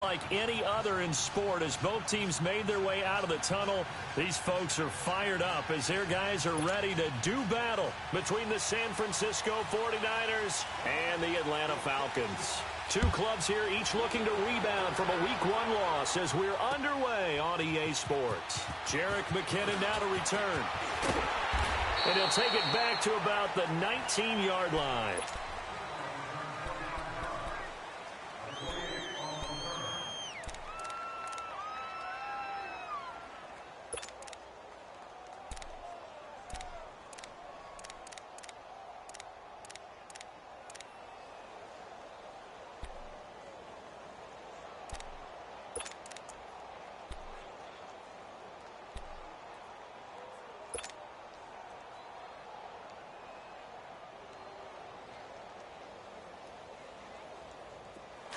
Like any other in sport, as both teams made their way out of the tunnel, these folks are fired up as their guys are ready to do battle between the San Francisco 49ers and the Atlanta Falcons. Two clubs here, each looking to rebound from a Week 1 loss as we're underway on EA Sports. Jerick McKinnon now to return. And he'll take it back to about the 19-yard line.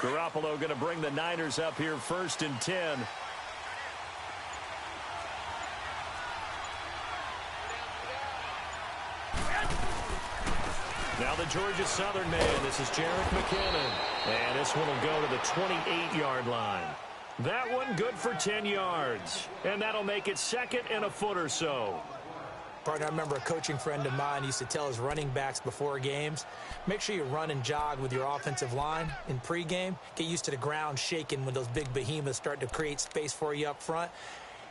Garoppolo going to bring the Niners up here 1st and 10. Now the Georgia Southern man. This is Jerick McKinnon. And this one will go to the 28-yard line. That one good for 10 yards. And that'll make it 2nd and a foot or so. Partner, I remember a coaching friend of mine used to tell his running backs before games, make sure you run and jog with your offensive line in pregame. Get used to the ground shaking when those big behemoths start to create space for you up front.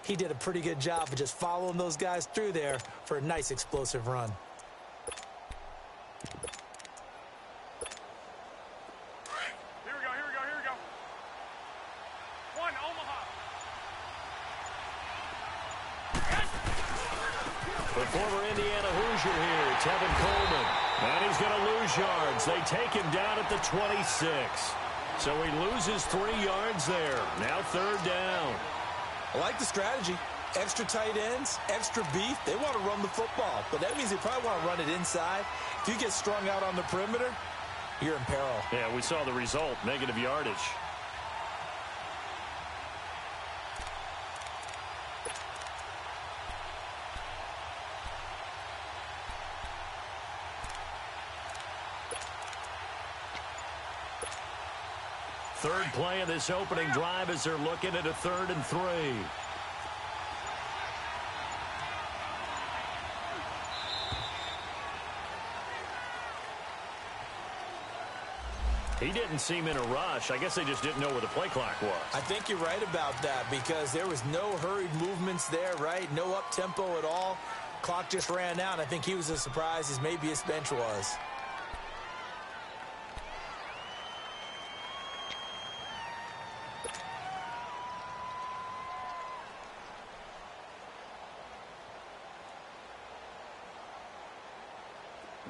He did a pretty good job of just following those guys through there for a nice explosive run. The former Indiana Hoosier here, Tevin Coleman. And he's going to lose yards. They take him down at the 26. So he loses 3 yards there. Now 3rd down. I like the strategy. Extra tight ends, extra beef. They want to run the football. But that means they probably want to run it inside. If you get strung out on the perimeter, you're in peril. Yeah, we saw the result. Negative yardage. Third play of this opening drive as they're looking at a 3rd and 3. He didn't seem in a rush. I guess they just didn't know where the play clock was. I think you're right about that because there was no hurried movements there, right? No up-tempo at all. Clock just ran out. I think he was as surprised as maybe his bench was.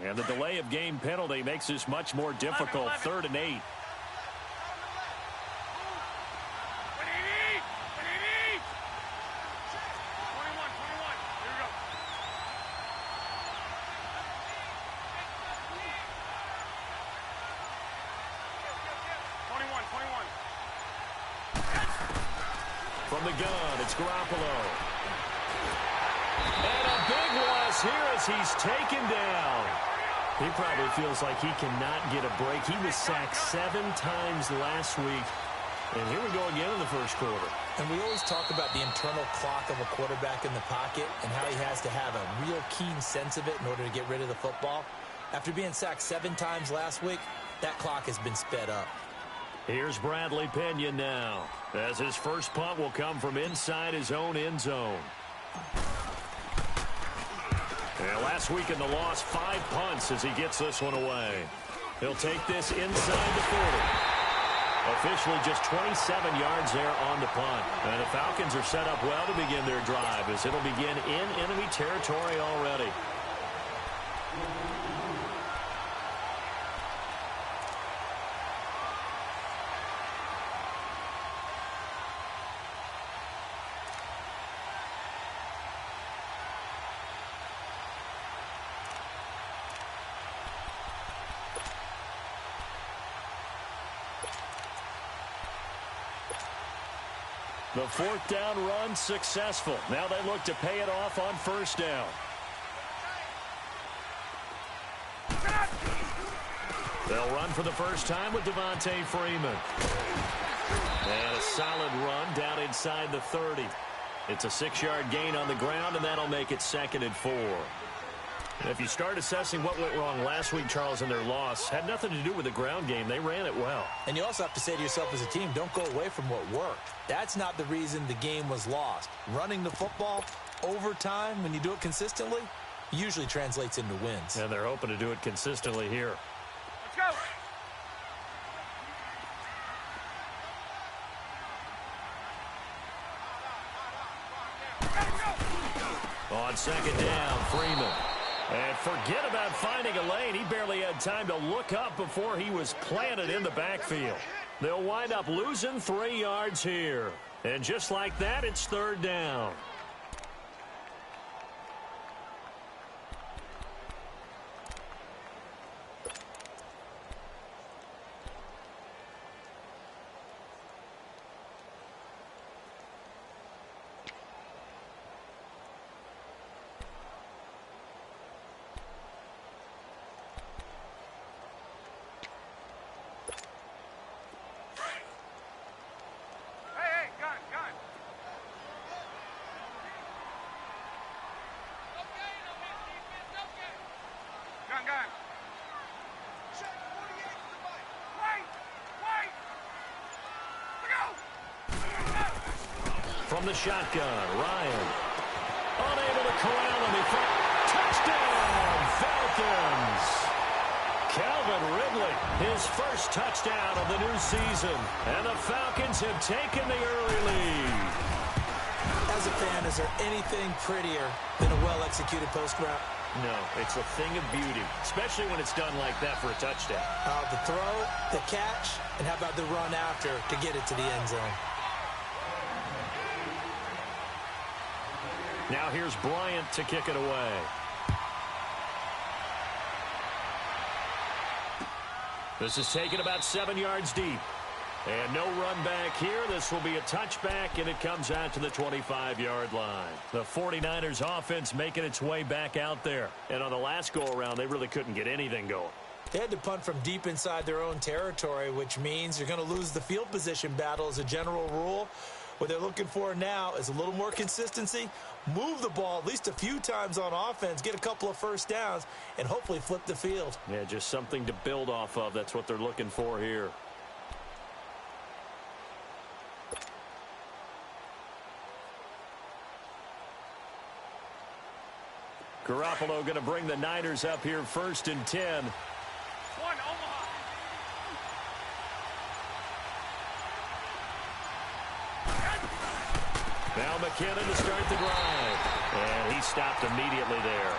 And the delay of game penalty makes this much more difficult. 3rd and 8. From the gun, it's Garoppolo. And a big loss here as he's taken down. He probably feels like he cannot get a break. He was sacked 7 times last week. And here we go again in the first quarter. And we always talk about the internal clock of a quarterback in the pocket and how he has to have a real keen sense of it in order to get rid of the football. After being sacked 7 times last week, that clock has been sped up. Here's Bradley Pinion now, as his first punt will come from inside his own end zone. Yeah, last week in the loss, 5 punts as he gets this one away. He'll take this inside the 40. Officially just 27 yards there on the punt. And the Falcons are set up well to begin their drive as it'll begin in enemy territory already. The 4th down run successful. Now they look to pay it off on 1st down. They'll run for the first time with Devontae Freeman. And a solid run down inside the 30. It's a 6-yard gain on the ground, and that'll make it 2nd and 4. And if you start assessing what went wrong last week, Charles, in their loss, had nothing to do with the ground game. They ran it well. And you also have to say to yourself as a team, don't go away from what worked. That's not the reason the game was lost. Running the football over time, when you do it consistently, usually translates into wins. And they're hoping to do it consistently here. Let's go. On 2nd down, Freeman. And forget about finding a lane. He barely had time to look up before he was planted in the backfield. They'll wind up losing 3 yards here. And just like that, it's 3rd down. From the shotgun, Ryan. Unable to corral him. Touchdown, Falcons! Calvin Ridley, his first touchdown of the new season. And the Falcons have taken the early lead. As a fan, is there anything prettier than a well-executed post route? No, it's a thing of beauty, especially when it's done like that for a touchdown. The throw, the catch, and how about the run after to get it to the end zone? Now here's Bryant to kick it away. This is taken about 7 yards deep. And no run back here. This will be a touchback, and it comes out to the 25-yard line. The 49ers offense making its way back out there. And on the last go-around, they really couldn't get anything going. They had to punt from deep inside their own territory, which means you're going to lose the field position battle as a general rule. What they're looking for now is a little more consistency, move the ball at least a few times on offense, get a couple of first downs, and hopefully flip the field. Yeah, just something to build off of. That's what they're looking for here. Garoppolo going to bring the Niners up here 1st and 10. Now McKinnon to start the drive. And he stopped immediately there.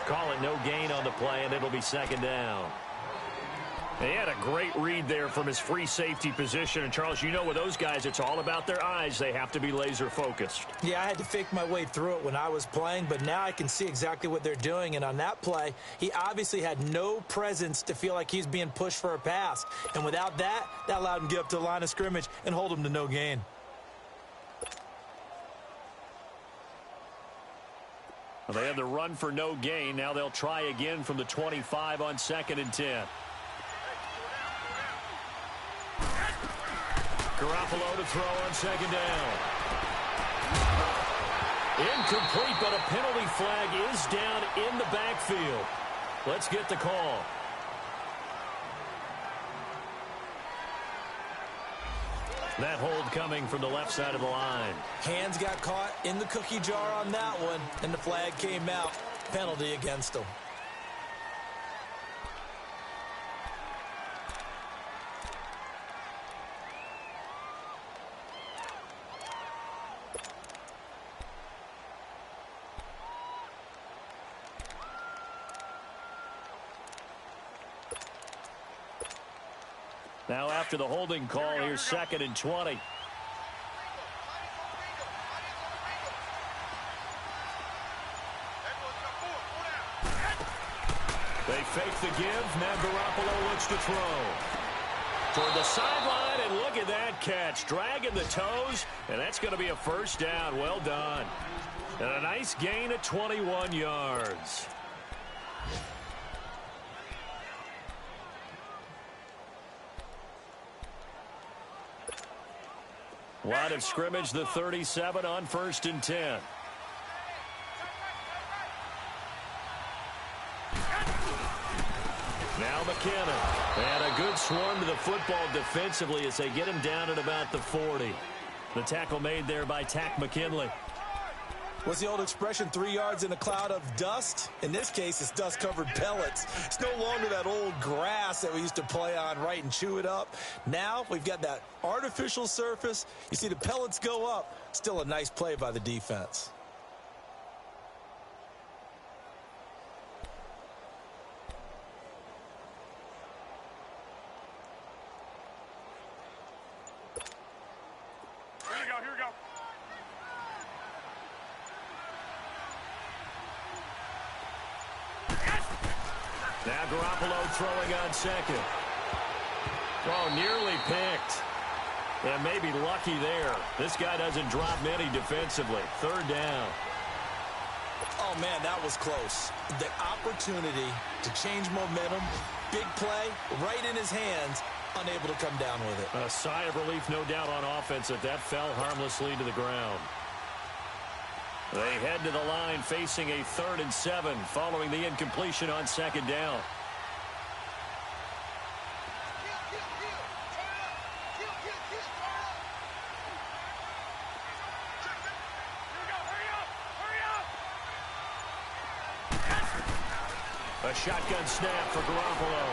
Call it no gain on the play, and it'll be 2nd down. He had a great read there from his free safety position. And, Charles, you know with those guys, it's all about their eyes. They have to be laser focused. Yeah, I had to fake my way through it when I was playing, but now I can see exactly what they're doing. And on that play, he obviously had no presence to feel like he's being pushed for a pass. And without that, that allowed him to get up to the line of scrimmage and hold him to no gain. Well, they had the run for no gain. Now they'll try again from the 25 on 2nd and 10. Garoppolo to throw on 2nd down. Incomplete, but a penalty flag is down in the backfield. Let's get the call. That hold coming from the left side of the line. Hands got caught in the cookie jar on that one, and the flag came out. Penalty against them. Now after the holding call, here's 2nd and 20. They fake the give. Now Garoppolo looks to throw. Toward the sideline, and look at that catch. Dragging the toes, and that's going to be a 1st down. Well done. And a nice gain of 21 yards. Line of scrimmage, the 37 on 1st and 10. Now McKinnon. And a good swarm to the football defensively as they get him down at about the 40. The tackle made there by Tack McKinley. What's the old expression, 3 yards in a cloud of dust? In this case, it's dust-covered pellets. It's no longer that old grass that we used to play on, right, and chew it up. Now we've got that artificial surface. You see the pellets go up. Still a nice play by the defense. Now Garoppolo throwing on second. Oh, nearly picked. And maybe lucky there. This guy doesn't drop many defensively. 3rd down. Oh, man, that was close. The opportunity to change momentum, big play, right in his hands, unable to come down with it. A sigh of relief, no doubt, on offense that fell harmlessly to the ground. They head to the line facing a 3rd and 7 following the incompletion on 2nd down. A shotgun snap for Garoppolo.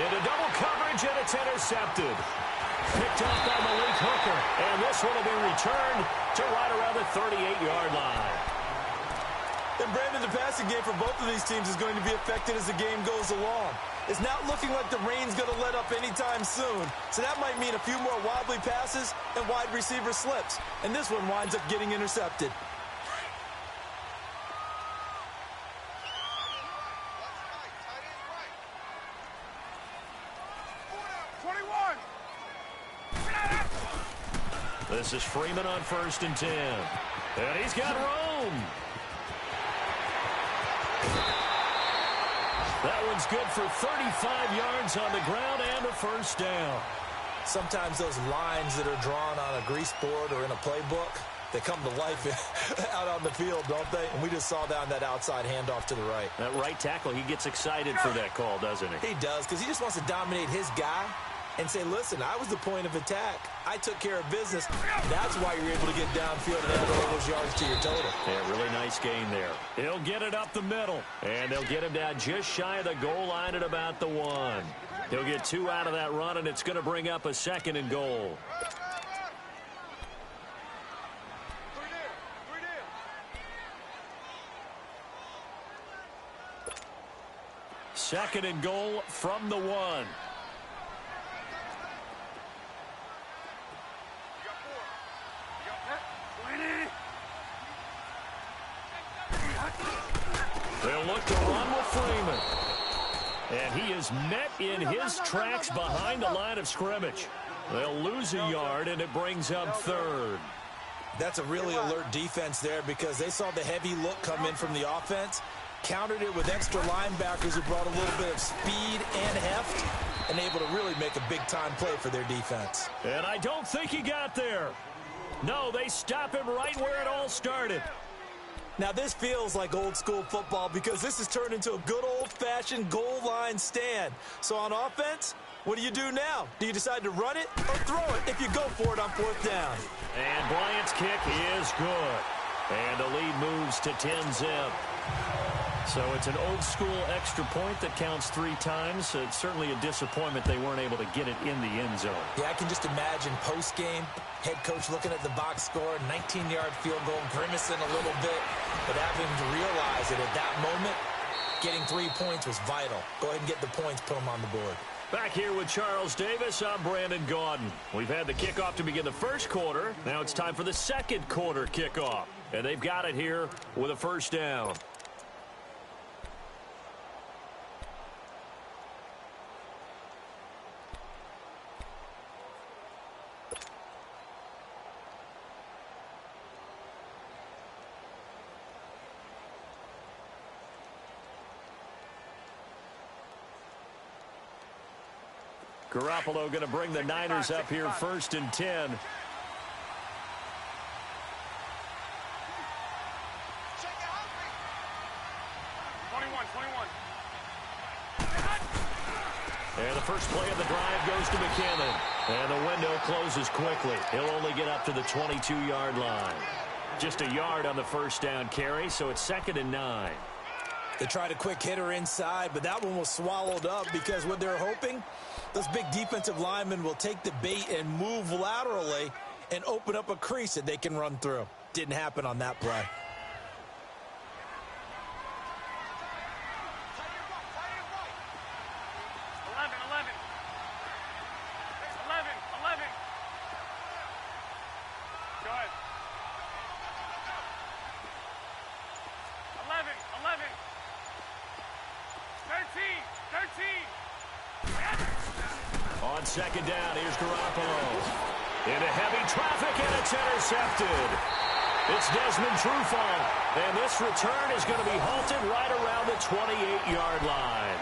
Into double coverage, and it's intercepted. Picked up by Malik Hooker, and this one will be returned to right around the 38-yard line. And Brandon, the passing game for both of these teams is going to be affected as the game goes along. It's not looking like the rain's going to let up anytime soon, so that might mean a few more wobbly passes and wide receiver slips. And this one winds up getting intercepted. This is Freeman on 1st and 10. And he's got room. That one's good for 35 yards on the ground and a 1st down. Sometimes those lines that are drawn on a grease board or in a playbook, they come to life out on the field, don't they? And we just saw down that outside handoff to the right. That right tackle, he gets excited for that call, doesn't he? He does, because he just wants to dominate his guy and say, listen, I was the point of attack. I took care of business. That's why you're able to get downfield and add all those yards to your total. Yeah, really nice gain there. He'll get it up the middle, and they'll get him down just shy of the goal line at about the 1. He'll get 2 out of that run, and it's going to bring up a 2nd and goal. Second and goal from the 1. They'll look to run with Freeman. And he is met in his tracks behind the line of scrimmage. They'll lose a yard, and it brings up 3rd. That's a really alert defense there because they saw the heavy look come in from the offense, countered it with extra linebackers who brought a little bit of speed and heft, and able to really make a big-time play for their defense. And I don't think he got there. No, they stop him right where it all started. Now, this feels like old-school football because this has turned into a good old-fashioned goal line stand. So on offense, what do you do now? Do you decide to run it or throw it if you go for it on 4th down? And Bryant's kick is good. And the lead moves to 10-zip. So it's an old-school extra point that counts 3 times. So it's certainly a disappointment they weren't able to get it in the end zone. Yeah, I can just imagine post-game, head coach looking at the box score, 19-yard field goal, grimacing a little bit, but having to realize that at that moment, getting 3 points was vital. Go ahead and get the points, put them on the board. Back here with Charles Davis, I'm Brandon Gaudin. We've had the kickoff to begin the first quarter. Now it's time for the second quarter kickoff. And they've got it here with a 1st down. Garoppolo going to bring the Niners up here 1st and 10. And the first play of the drive goes to McKinnon. And the window closes quickly. He'll only get up to the 22-yard line. Just a yard on the first down carry, so it's 2nd and 9. They tried a quick hitter inside, but that one was swallowed up because what they're hoping, those big defensive linemen will take the bait and move laterally and open up a crease that they can run through. Didn't happen on that play. On 2nd down, here's Garoppolo. Into heavy traffic, and it's intercepted. It's Desmond Trufant, and this return is going to be halted right around the 28-yard line.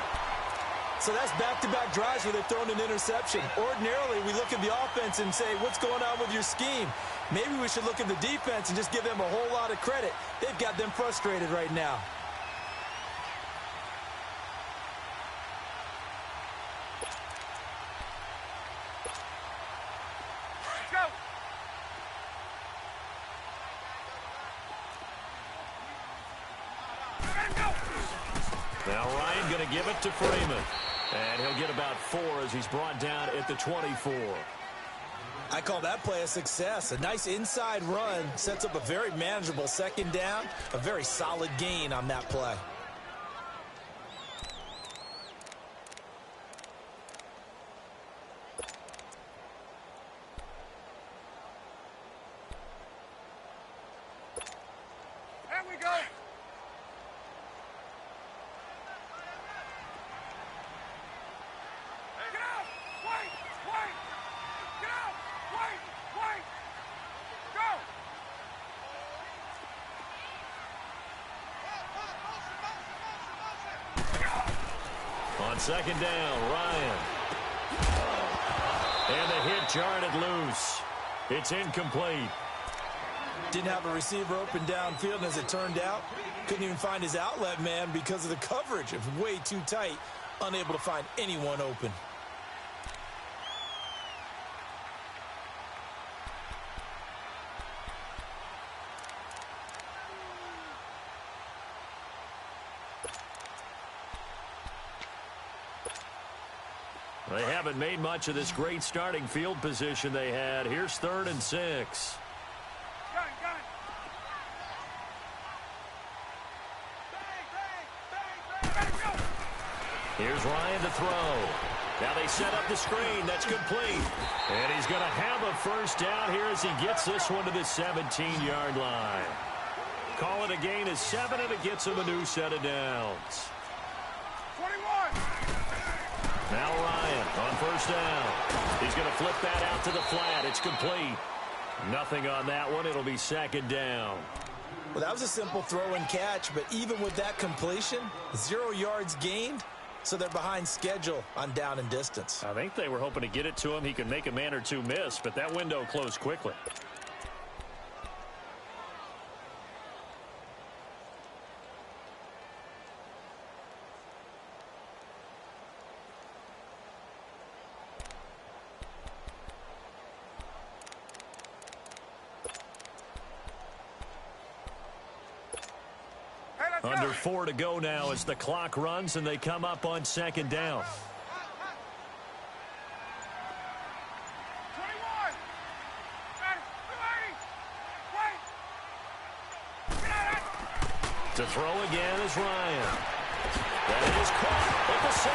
So that's back-to-back drives where they've thrown an interception. Ordinarily, we look at the offense and say, what's going on with your scheme? Maybe we should look at the defense and just give them a whole lot of credit. They've got them frustrated right now. Now Ryan going to give it to Freeman. And he'll get about 4 as he's brought down at the 24. I call that play a success. A nice inside run sets up a very manageable 2nd down. A very solid gain on that play. There we go. On 2nd down, Ryan. And the hit jarred it loose. It's incomplete. Didn't have a receiver open downfield, and as it turned out, couldn't even find his outlet man because of the coverage. It was way too tight, unable to find anyone open. They haven't made much of this great starting field position they had. Here's 3rd and 6. Here's Ryan to throw. Now they set up the screen. That's complete. And he's going to have a first down here as he gets this one to the 17-yard line. Call it a gain of 7, and it gets him a new set of downs. 21. Now Ryan on first down. He's going to flip that out to the flat. It's complete. Nothing on that one. It'll be 2nd down. Well, that was a simple throw and catch, but even with that completion, 0 yards gained, so they're behind schedule on down and distance. I think they were hoping to get it to him. He could make a man or two miss, but that window closed quickly. Under 4 to go now as the clock runs and they come up on 2nd down. 21. To throw again is Ryan. That is caught at the 7.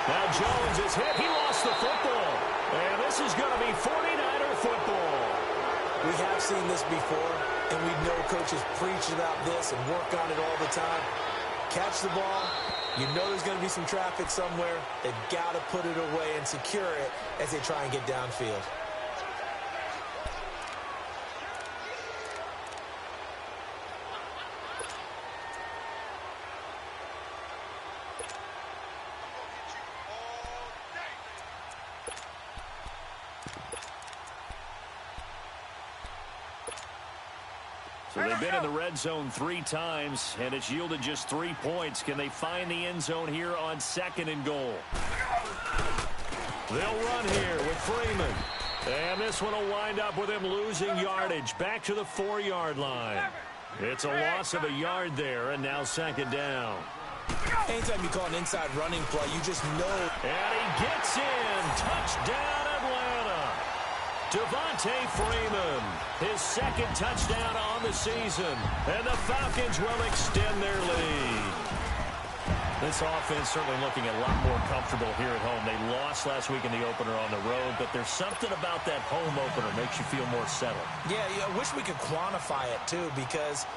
Now Jones is hit. He lost the football. And this is going to be 49er football. We have seen this before, and we know coaches preach about this and work on it all the time. Catch the ball. You know there's going to be some traffic somewhere. They've got to put it away and secure it as they try and get downfield. So they've been in the red zone 3 times, and it's yielded just 3 points. Can they find the end zone here on 2nd and goal? They'll run here with Freeman. And this one will wind up with him losing yardage back to the 4-yard line. It's a loss of a yard there, and now 2nd down. Anytime you call an inside running play, you just know. And he gets in. Touchdown, Atlanta. Devontae Freeman, his 2nd touchdown on the season. And the Falcons will extend their lead. This offense certainly looking a lot more comfortable here at home. They lost last week in the opener on the road, but there's something about that home opener makes you feel more settled. Yeah, I wish we could quantify it, too, because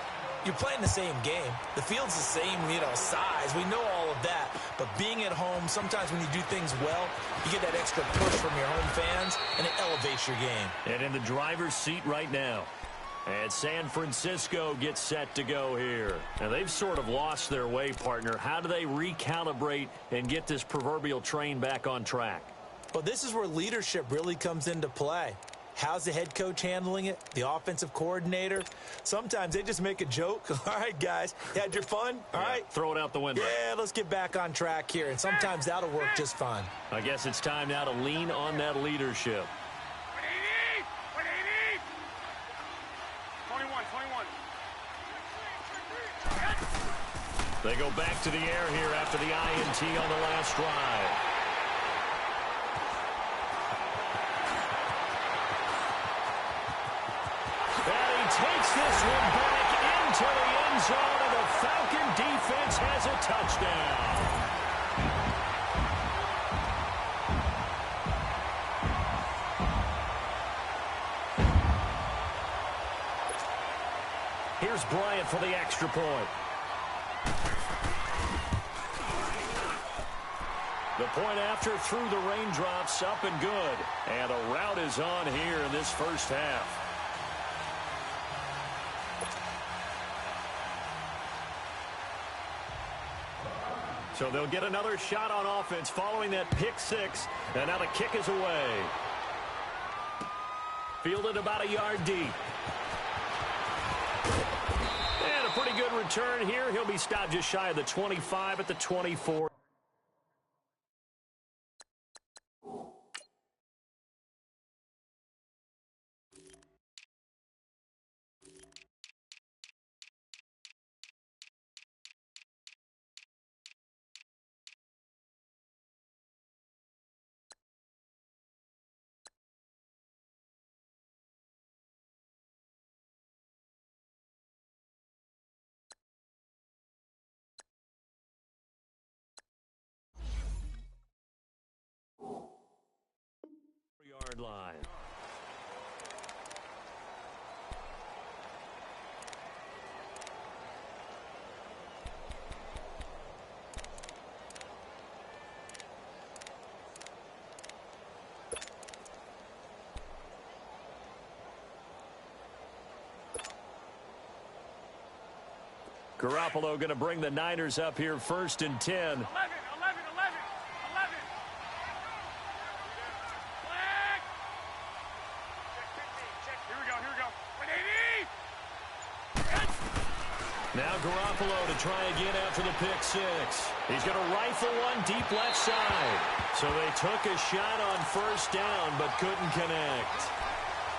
you're playing the same game. The field's the same, size. We know all of that. But being at home, sometimes when you do things well, you get that extra push from your home fans, and it elevates your game. And in the driver's seat right now. And San Francisco gets set to go here. And they've sort of lost their way, partner. How do they recalibrate and get this proverbial train back on track? Well, this is where leadership really comes into play. How's the head coach handling it? The offensive coordinator? Sometimes they just make a joke. All right, guys, you had your fun? All right. Throw it out the window. Yeah, let's get back on track here. And sometimes that'll work just fine. I guess it's time now to lean on that leadership. 21. They go back to the air here after the INT on the last drive. And he takes this one back into the end zone, and the Falcon defense has a touchdown. Here's Bryant for the extra point. The point after through the raindrops, up and good. And a rout is on here in this first half. So they'll get another shot on offense following that pick 6. And now the kick is away. Fielded about a yard deep. And a pretty good return here. He'll be stopped just shy of the 25 at the 24. Yard line. Garoppolo going to bring the Niners up here 1st and 10. 11. Now Garoppolo to try again after the pick 6. He's going to rifle one deep left side. So they took a shot on 1st down but couldn't connect.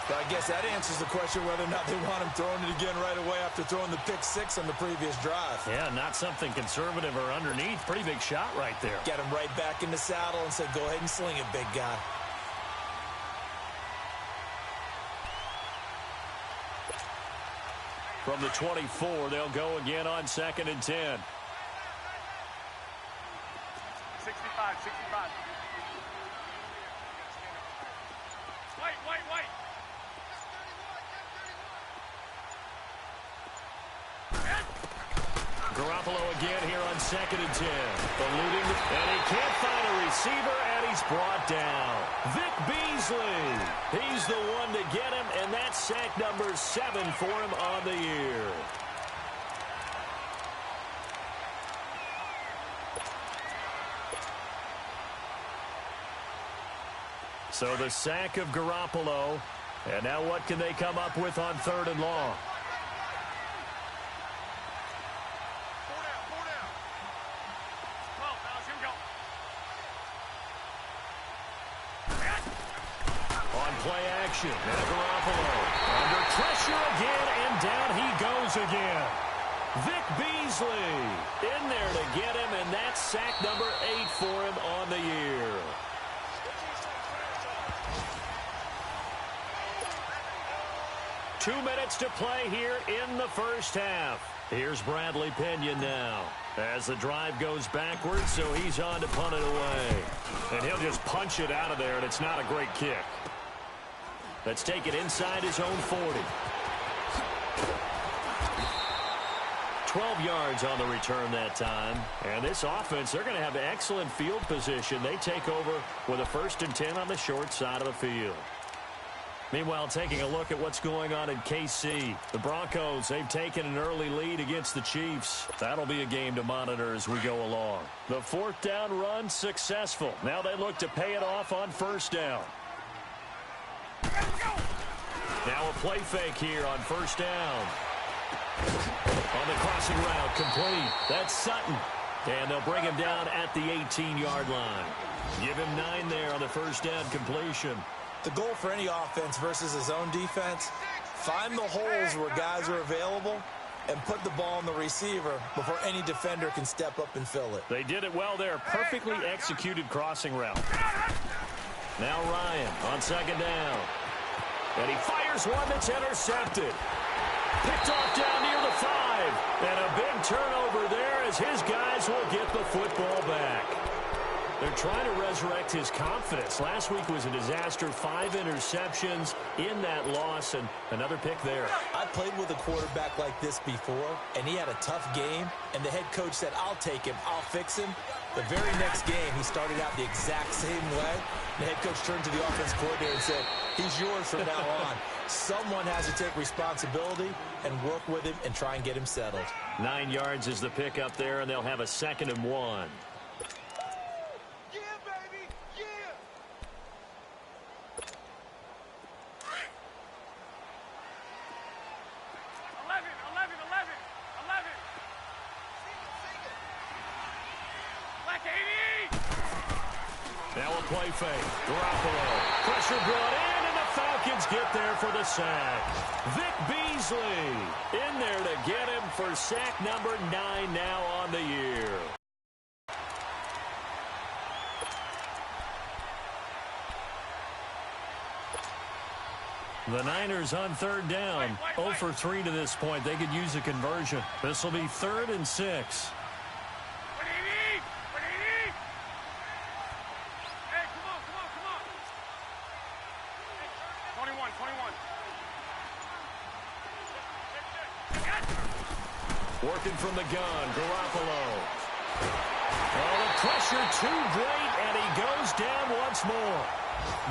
But I guess that answers the question whether or not they want him throwing it again right away after throwing the pick 6 on the previous drive. Yeah, not something conservative or underneath. Pretty big shot right there. Got him right back in the saddle and said, go ahead and sling it, big guy. From the 24, they'll go again on 2nd and 10. 65. White. Garoppolo again here on 2nd and 10. Eluding, and he can't find a receiver, and he's brought down. Vic Beasley. He's the one to get him, and that's sack number 7 for him on the year. So the sack of Garoppolo. And now what can they come up with on 3rd and long? play action. Now Garoppolo under pressure again, and down he goes again. Vic Beasley in there to get him, and that's sack number 8 for him on the year. Two minutes to play here in the first half. Here's Bradley Pinion now as the drive goes backwards, so he's on to punt it away. And he'll just punch it out of there, and it's not a great kick. Let's take it inside his own 40. 12 yards on the return that time. And this offense, they're going to have excellent field position. They take over with a 1st and 10 on the short side of the field. Meanwhile, taking a look at what's going on in KC. The Broncos, they've taken an early lead against the Chiefs. That'll be a game to monitor as we go along. The 4th down run successful. Now they look to pay it off on 1st down. Now a play fake here on 1st down. On the crossing route, complete. That's Sutton. And they'll bring him down at the 18-yard line. Give him 9 there on the 1st down completion. The goal for any offense versus his own defense, find the holes where guys are available and put the ball on the receiver before any defender can step up and fill it. They did it well there. Perfectly executed crossing route. Now Ryan on 2nd down. And he fires one that's intercepted. Picked off down near the 5. And a big turnover there as his guys will get the football back. They're trying to resurrect his confidence. Last week was a disaster. 5 interceptions in that loss, and another pick there. I played with a quarterback like this before, and he had a tough game, and the head coach said, I'll take him, I'll fix him. The very next game, he started out the exact same way. The head coach turned to the offense coordinator and said, he's yours from now on. Someone has to take responsibility and work with him and try and get him settled. 9 yards is the pick up there, and they'll have a 2nd and 1. Now a play fake. Garoppolo. Pressure brought in, and the Falcons get there for the sack. Vic Beasley in there to get him for sack number 9 now on the year. The Niners on 3rd down. 0 for 3 to this point. They could use a conversion. This will be 3rd and 6. Working from the gun, Garoppolo. Oh, the pressure too great, and he goes down once more.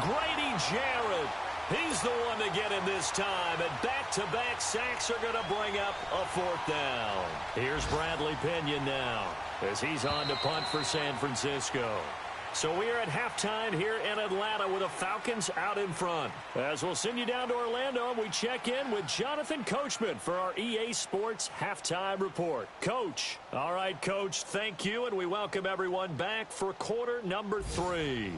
Grady Jarrett, he's the one to get him this time, and back-to-back sacks are going to bring up a 4th down. Here's Bradley Pinion now, as he's on to punt for San Francisco. So we are at halftime here in Atlanta with the Falcons out in front. As we'll send you down to Orlando, and we check in with Jonathan Coachman for our EA Sports Halftime Report. Coach. All right, Coach, thank you, and we welcome everyone back for quarter number 3.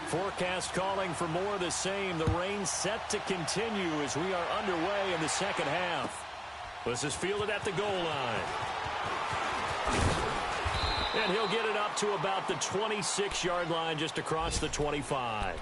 Forecast calling for more of the same. The rain set to continue as we are underway in the second half. This is fielded at the goal line. And he'll get it up to about the 26-yard line, just across the 25.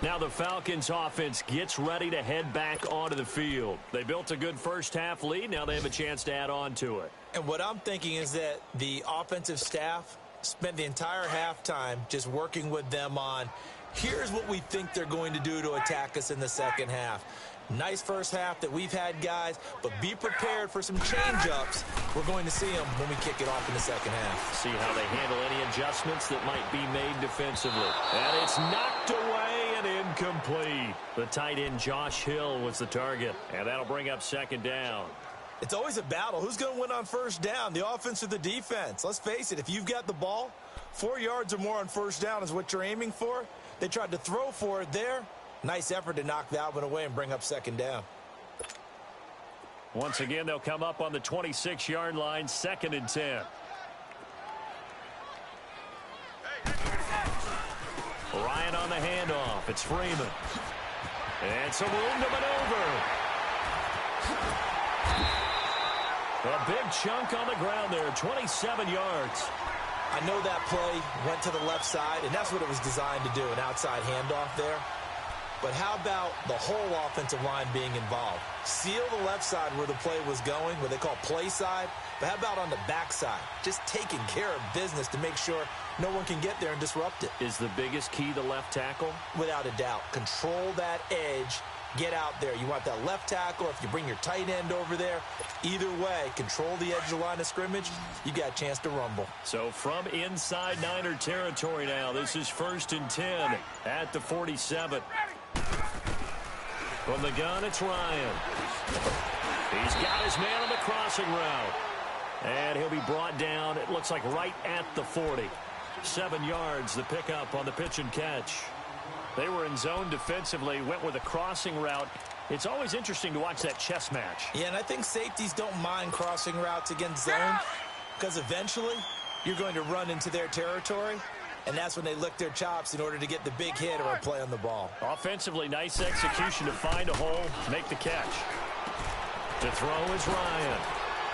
Now the Falcons offense gets ready to head back onto the field. They built a good first half lead. Now they have a chance to add on to it. And what I'm thinking is that the offensive staff spent the entire halftime just working with them on, here's what we think they're going to do to attack us in the second half. Nice first half that we've had, guys, but be prepared for some change-ups. We're going to see them when we kick it off in the second half. See how they handle any adjustments that might be made defensively. And it's knocked away and incomplete. The tight end Josh Hill was the target, and that'll bring up 2nd down. It's always a battle. Who's going to win on 1st down, the offense or the defense? Let's face it, if you've got the ball, 4 yards or more on 1st down is what you're aiming for. They tried to throw for it there. Nice effort to knock that one away and bring up 2nd down. Once again, they'll come up on the 26-yard line, 2nd and 10. Ryan on the handoff. It's Freeman. And some room to maneuver. A big chunk on the ground there, 27 yards. I know that play went to the left side, and that's what it was designed to do, an outside handoff there. But how about the whole offensive line being involved? Seal the left side where the play was going, what they call play side. But how about on the back side? Just taking care of business to make sure no one can get there and disrupt it. Is the biggest key the left tackle? Without a doubt. Control that edge. Get out there. You want that left tackle. If you bring your tight end over there, either way, control the edge of the line of scrimmage, you got a chance to rumble. So from inside Niner territory now, this is 1st and 10 at the 47. From the gun, it's Ryan. He's got his man on the crossing route. And he'll be brought down, it looks like right at the 40. 7 yards, the pickup on the pitch and catch. They were in zone defensively, went with a crossing route. It's always interesting to watch that chess match. Yeah, and I think safeties don't mind crossing routes against zone because eventually you're going to run into their territory, and that's when they lick their chops in order to get the big hit or a play on the ball. Offensively, nice execution to find a hole, make the catch. To throw is Ryan.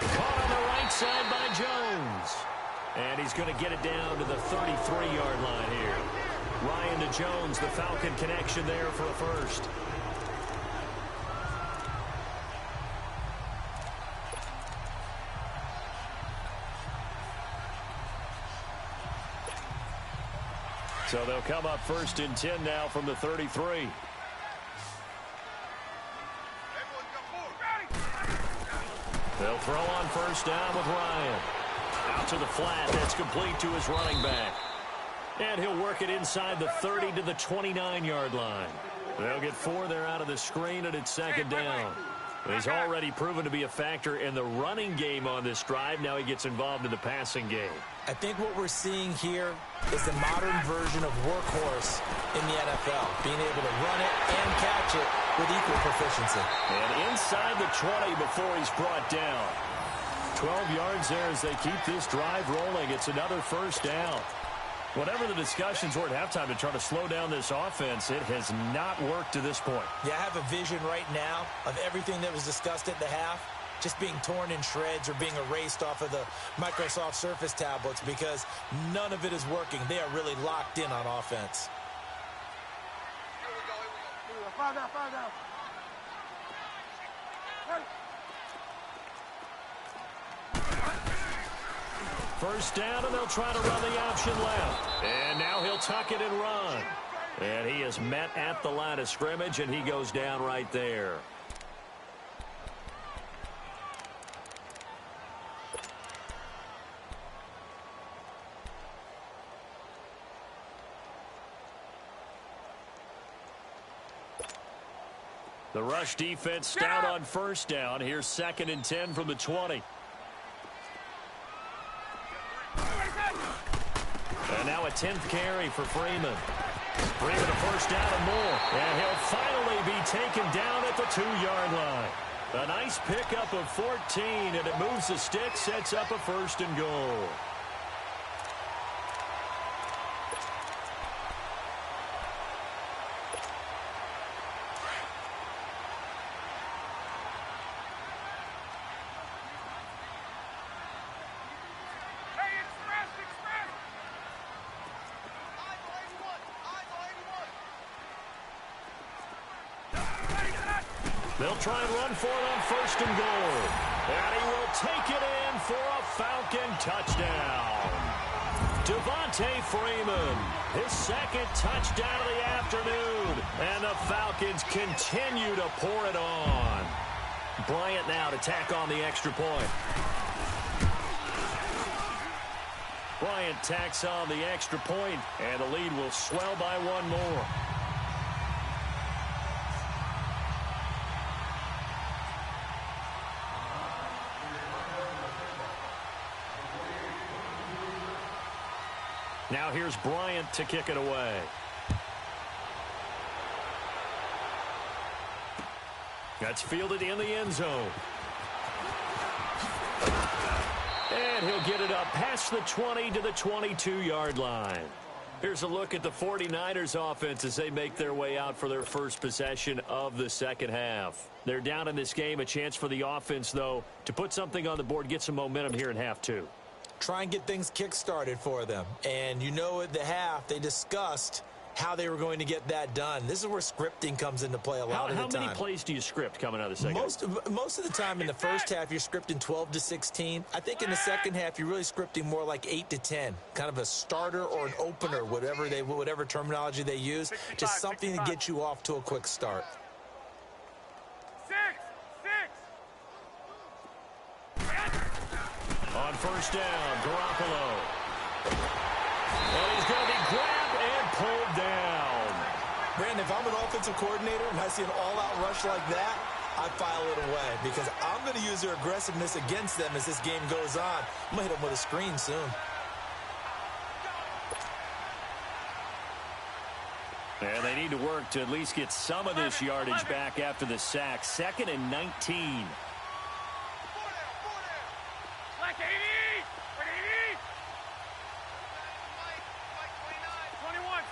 Caught on the right side by Jones. And he's going to get it down to the 33-yard line here. Ryan to Jones, the Falcon connection there for a first. So they'll come up 1st and 10 now from the 33. They'll throw on 1st down with Ryan. Out to the flat. That's complete to his running back. And he'll work it inside the 30 to the 29-yard line. They'll get 4 there out of the screen, and it's 2nd down. He's already proven to be a factor in the running game on this drive. Now he gets involved in the passing game. I think what we're seeing here is the modern version of workhorse in the NFL, being able to run it and catch it with equal proficiency. And inside the 20 before he's brought down. 12 yards there as they keep this drive rolling. It's another 1st down. Whatever the discussions were at halftime to try to slow down this offense, it has not worked to this point. Yeah, I have a vision right now of everything that was discussed at the half just being torn in shreds or being erased off of the Microsoft Surface tablets because none of it is working. They are really locked in on offense. Here we go. 5 down. Ready. 1st down, and they'll try to run the option left. And now he'll tuck it and run. And he is met at the line of scrimmage, and he goes down right there. The rush defense stout on 1st down. Here's 2nd and 10 from the 20. And now a 10th carry for Freeman. Freeman a 1st down and more. And he'll finally be taken down at the 2-yard line. A nice pickup of 14, and it moves the stick, sets up a 1st and goal. They'll try and run for it on 1st and goal. And he will take it in for a Falcon touchdown. Devontae Freeman, his 2nd touchdown of the afternoon. And the Falcons continue to pour it on. Bryant now to tack on the extra point. Bryant tacks on the extra point, and the lead will swell by 1 more. Now here's Bryant to kick it away. That's fielded in the end zone. And he'll get it up past the 20 to the 22-yard line. Here's a look at the 49ers offense as they make their way out for their first possession of the second half. They're down in this game. A chance for the offense, though, to put something on the board, get some momentum here in half two. Try and get things kick-started for them. And you know at the half, they discussed how they were going to get that done. This is where scripting comes into play a lot of the time. How many plays do you script coming out of the second? Most of the time in the first half, you're scripting 12 to 16. I think in the second half, you're really scripting more like 8 to 10. Kind of a starter or an opener, whatever terminology they use. Just something to get you off to a quick start. 6. On first down, Garoppolo. And he's going to be grabbed and pulled down. Brandon, if I'm an offensive coordinator and I see an all-out rush like that, I file it away because I'm going to use their aggressiveness against them as this game goes on. I'm going to hit them with a screen soon. And they need to work to at least get some of this yardage back after the sack. 2nd and 19. Like 80.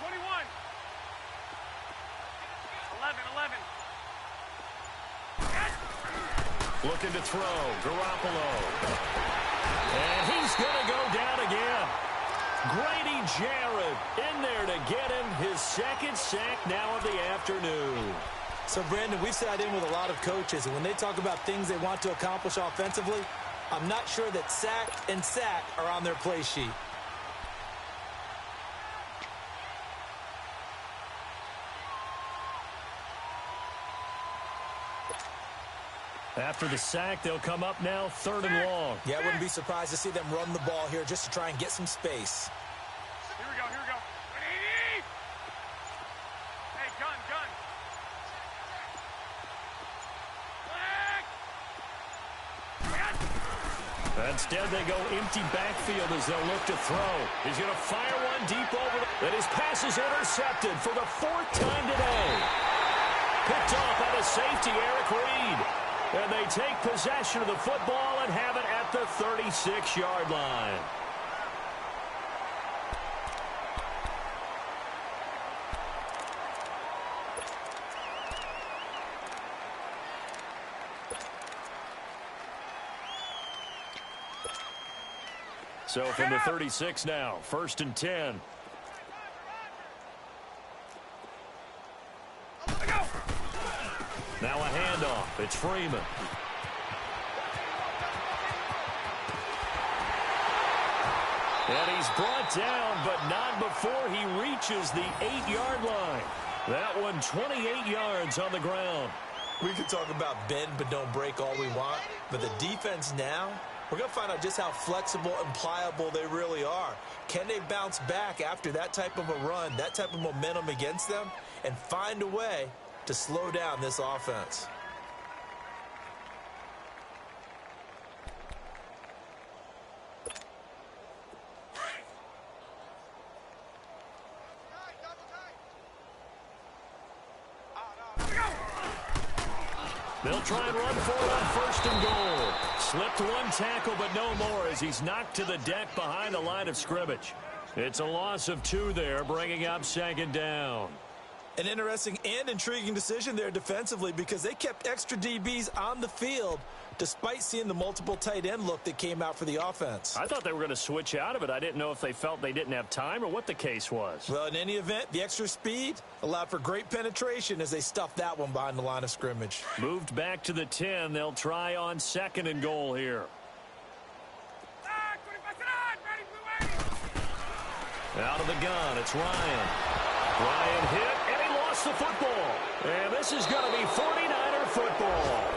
21. 11. Looking to throw, Garoppolo. And he's going to go down again. Grady Jarrett in there to get him his second sack now of the afternoon. So, Brandon, we've sat in with a lot of coaches, and when they talk about things they want to accomplish offensively, I'm not sure that sack and sack are on their play sheet. After the sack, they'll come up now 3rd and long. Yeah, I wouldn't be surprised to see them run the ball here just to try and get some space. Here we go. 80. Hey, gun. Instead, they go empty backfield as they'll look to throw. He's going to fire one deep over. And his pass is intercepted for the 4th time today. Picked off by the safety, Eric Reed. And they take possession of the football and have it at the 36-yard line. So from the 36 now, 1st and 10. Now a handoff. It's Freeman. And he's brought down, but not before he reaches the 8-yard line. That one 28 yards on the ground. We can talk about bend but don't break all we want, but the defense now, we're going to find out just how flexible and pliable they really are. Can they bounce back after that type of a run, that type of momentum against them, and find a way to slow down this offense? They'll try and run for it on 1st and goal. Slipped one tackle, but no more as he's knocked to the deck behind the line of scrimmage. It's a loss of 2 there, bringing up 2nd down. An interesting and intriguing decision there defensively because they kept extra DBs on the field despite seeing the multiple tight end look that came out for the offense. I thought they were going to switch out of it. I didn't know if they felt they didn't have time or what the case was. Well, in any event, the extra speed allowed for great penetration as they stuffed that one behind the line of scrimmage. Moved back to the 10. They'll try on 2nd and goal here. Out of the gun, it's Ryan. Ryan hit, and he lost the football. And this is going to be 49er football.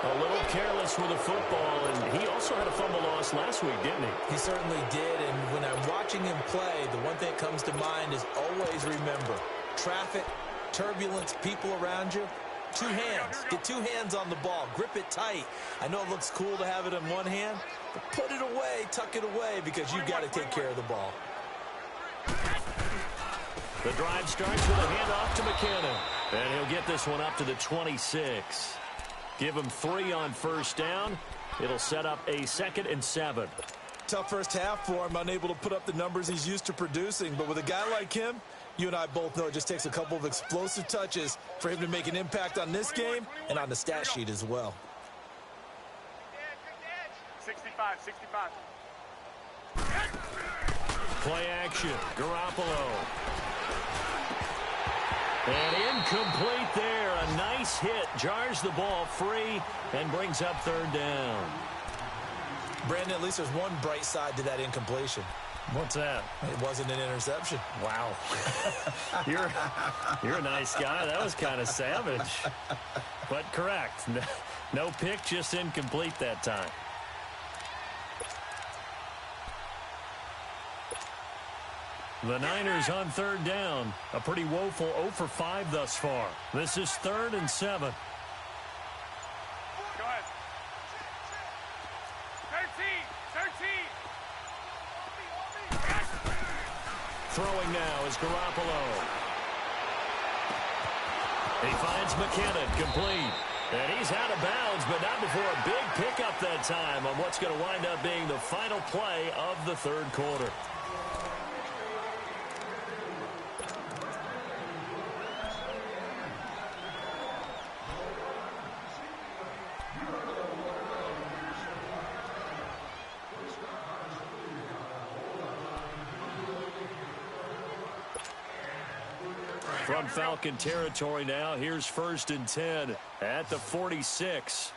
A little careless with the football, and he also had a fumble loss last week, didn't he? He certainly did, and when I'm watching him play, the one thing that comes to mind is always remember, traffic, turbulence, people around you, 2 hands. Get 2 hands on the ball. Grip it tight. I know it looks cool to have it in one hand, but put it away, tuck it away, because you've got to take care of the ball. The drive starts with a handoff to McKinnon, and he'll get this one up to the 26. Give him 3 on 1st down. It'll set up a 2nd and 7. Tough first half for him, unable to put up the numbers he's used to producing. But with a guy like him, you and I both know it just takes a couple of explosive touches for him to make an impact on this game and on the stat sheet as well. 65, 65. Play action. Garoppolo. And incomplete there. A nice hit. Jars the ball free and brings up third down. Brandon, at least there's one bright side to that incompletion. What's that? It wasn't an interception. Wow. You're a nice guy. That was kind of savage. But correct. No pick, just incomplete that time. The Niners on third down. A pretty woeful 0 for 5 thus far. This is 3rd and 7. Go ahead. 13. Throwing now is Garoppolo. He finds McKinnon, complete. And he's out of bounds, but not before a big pickup that time on what's going to wind up being the final play of the third quarter. From Falcon territory now, here's 1st and 10 at the 46.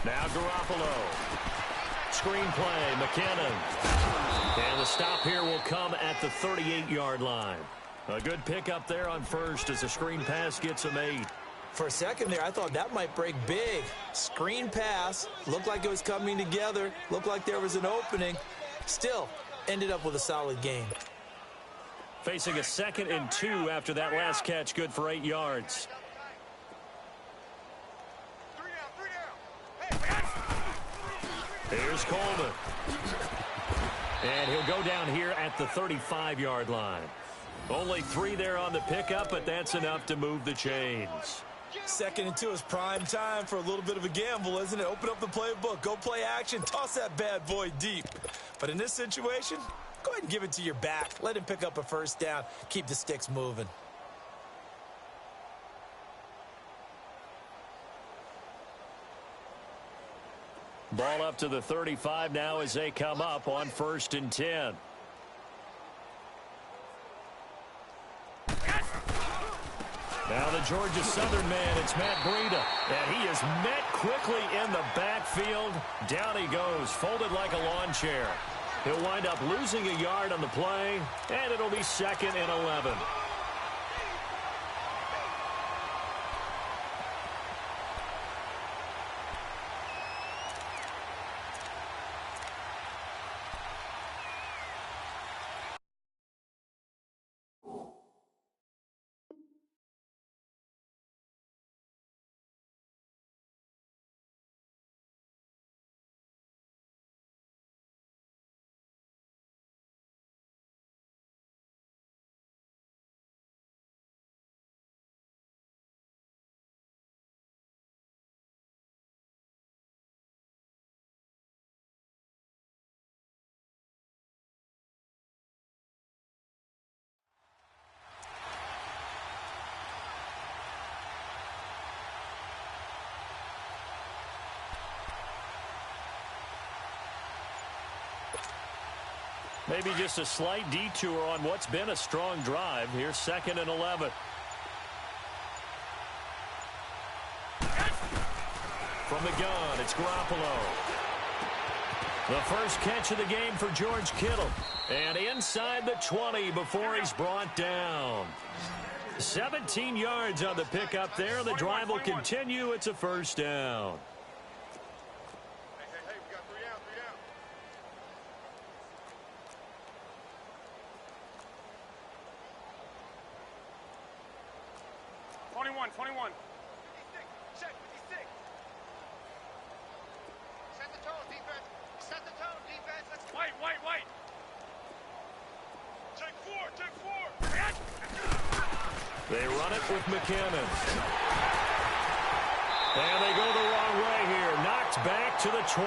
Now Garoppolo. Screen play, McKinnon. And the stop here will come at the 38-yard line. A good pickup there on first as the screen pass gets him 8. For a second there, I thought that might break big. Screen pass. Looked like it was coming together. Looked like there was an opening. Still, ended up with a solid game. Facing a 2nd and 2 after that last catch, good for 8 yards. 3 down. Here's Coleman. And he'll go down here at the 35-yard line. Only 3 there on the pickup, but that's enough to move the chains. 2nd and 2 is prime time for a little bit of a gamble, isn't it? Open up the playbook, go play action, toss that bad boy deep. But in this situation, go ahead and give it to your back. Let him pick up a first down. Keep the sticks moving. Ball up to the 35 now as they come up on 1st and 10. Now the Georgia Southern man, it's Matt Breida. And he is met quickly in the backfield. Down he goes, folded like a lawn chair. He'll wind up losing a yard on the play, and it'll be 2nd and 11. Maybe just a slight detour on what's been a strong drive. Here's 2nd and 11. From the gun, it's Garoppolo. The first catch of the game for George Kittle. And inside the 20 before he's brought down. 17 yards on the pickup there. The drive will continue. It's a first down. Hey, we got 3 down, 3 down. 21. 56. Check, 56. Set the tone, defense. Set the tone, defense. Let's white. Take 4. They run it with McKinnon. And they go the wrong way here. Knocked It's back to the 20.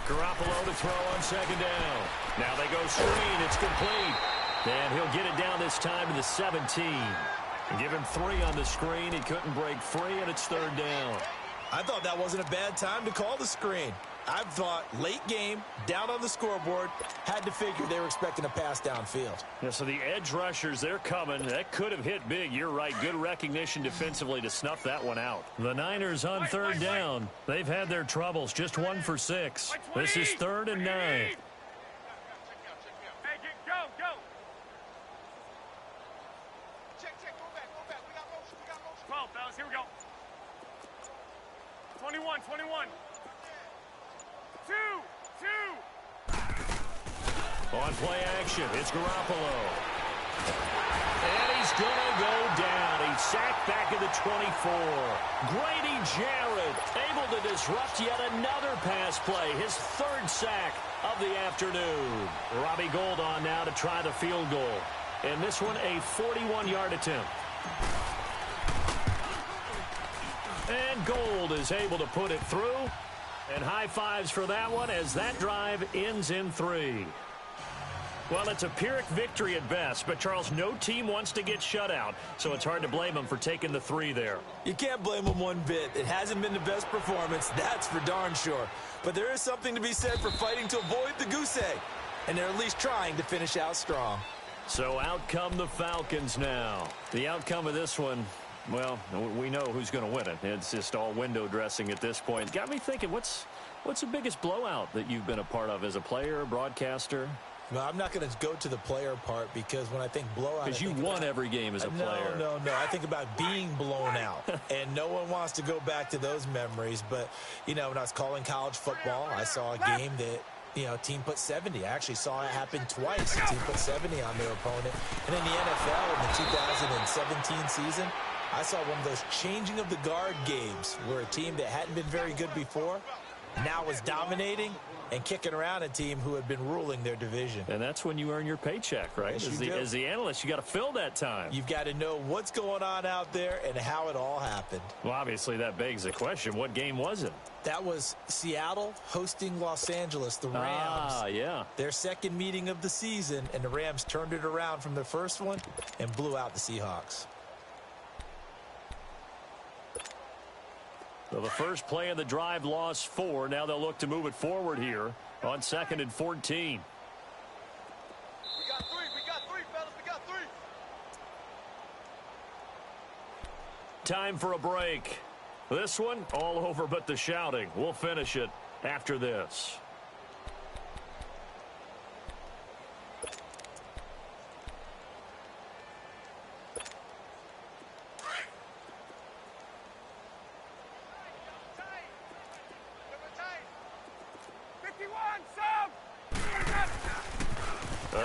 Garoppolo to throw on second down. Now they go screen. It's complete. And he'll get it down this time to the 17. And give him 3 on the screen. He couldn't break free, and it's third down. I thought that wasn't a bad time to call the screen. I thought late game, down on the scoreboard, had to figure they were expecting a pass downfield. Yeah, so the edge rushers, they're coming. That could have hit big. You're right. Good recognition defensively to snuff that one out. The Niners on third down. They've had their troubles. Just 1 for 6. This is 3rd and 9. Hey, go. Check, go back. We got motion. 12, fellas, here we go. 21. 2. On play action, it's Garoppolo. And he's going to go down. He's sacked back at the 24. Grady Jarrett able to disrupt yet another pass play. His 3rd sack of the afternoon. Robbie Gould on now to try the field goal. And this one a 41-yard attempt. And Gould is able to put it through. And high fives for that one as that drive ends in 3. Well, it's a Pyrrhic victory at best, but, Charles, no team wants to get shut out, so it's hard to blame them for taking the 3 there. You can't blame them one bit. It hasn't been the best performance, that's for darn sure. But there is something to be said for fighting to avoid the goose egg, and they're at least trying to finish out strong. So out come the Falcons now. The outcome of this one, well, we know who's going to win it. It's just all window dressing at this point. Got me thinking, what's the biggest blowout that you've been a part of as a player, broadcaster? No, I'm not going to go to the player part because when I think blowout... Because you won every game as a player. No. I think about being blown out. And no one wants to go back to those memories. But, when I was calling college football, I saw a game that, team put 70. I actually saw it happen twice. A team put 70 on their opponent. And in the NFL in the 2017 season, I saw one of those changing of the guard games where a team that hadn't been very good before now was dominating and kicking around a team who had been ruling their division. And that's when you earn your paycheck, right? Yes, as the analyst, you got to fill that time. You've got to know what's going on out there and how it all happened. Well, obviously, that begs the question, what game was it? That was Seattle hosting Los Angeles, the Rams. Ah, yeah. Their second meeting of the season, and the Rams turned it around from their first one and blew out the Seahawks. So the first play of the drive lost 4. Now they'll look to move it forward here on 2nd and 14. We got three, fellas. We got 3. Time for a break. This one, all over but the shouting. We'll finish it after this.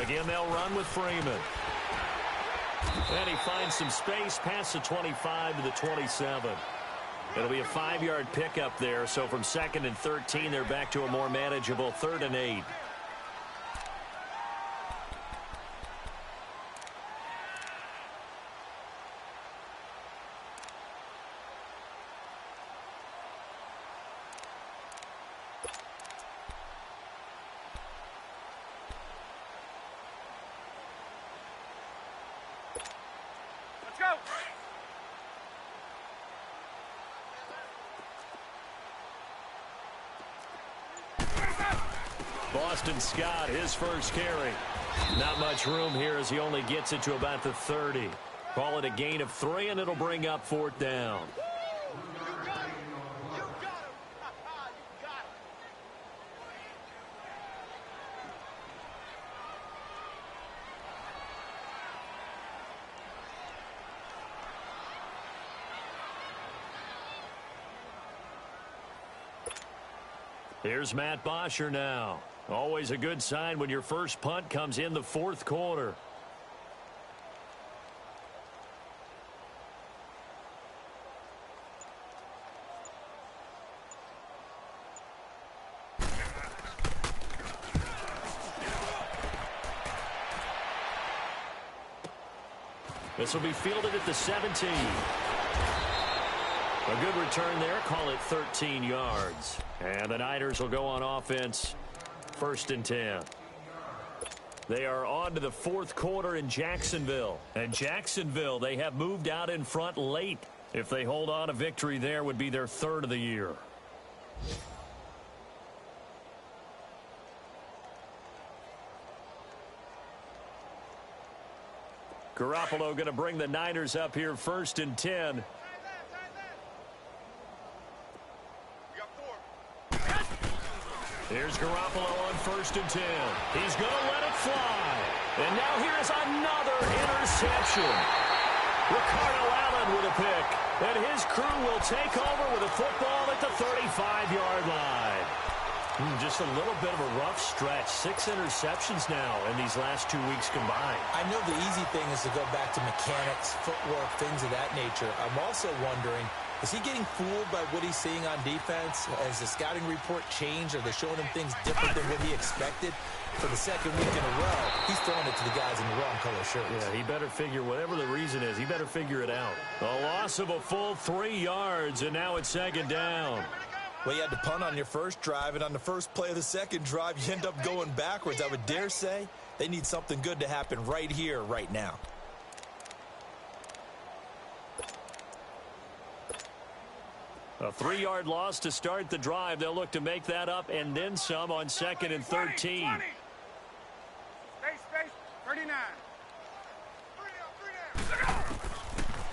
Again, they'll run with Freeman. And he finds some space past the 25 to the 27. It'll be a 5-yard pickup there. So from 2nd and 13, they're back to a more manageable 3rd and 8. Boston Scott, his first carry. Not much room here as he only gets it to about the 30. Call it a gain of 3, and it'll bring up 4th down. You got him. You got him. Here's Matt Bosher now. Always a good sign when your first punt comes in the 4th quarter. This will be fielded at the 17. A good return there. Call it 13 yards. And the Niners will go on offense. 1st and 10. They are on to the 4th quarter in Jacksonville. And Jacksonville, they have moved out in front late. If they hold on, a victory there would be their 3rd of the year. Garoppolo going to bring the Niners up here 1st and 10. Here's Garoppolo on 1st and 10. He's going to let it fly. And now here's another interception. Ricardo Allen with a pick. And his crew will take over with a football at the 35-yard line. Just a little bit of a rough stretch. 6 interceptions now in these last 2 weeks combined. I know the easy thing is to go back to mechanics, footwork, things of that nature. I'm also wondering, is he getting fooled by what he's seeing on defense? Has the scouting report changed? Are they showing him things different than what he expected? For the 2nd week in a row, he's throwing it to the guys in the wrong color shirts. Yeah, he better figure, whatever the reason is, he better figure it out. A loss of a full 3 yards, and now it's 2nd down. Well, you had to punt on your first drive, and on the first play of the 2nd drive, you end up going backwards. I would dare say they need something good to happen right here, right now. A 3-yard loss to start the drive. They'll look to make that up and then some on 2nd and 13. Space, 39.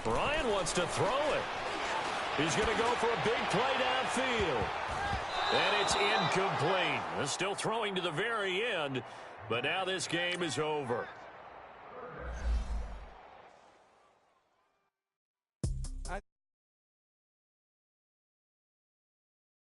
Ryan wants to throw it. He's going to go for a big play downfield. And it's incomplete. Still throwing to the very end, but now this game is over.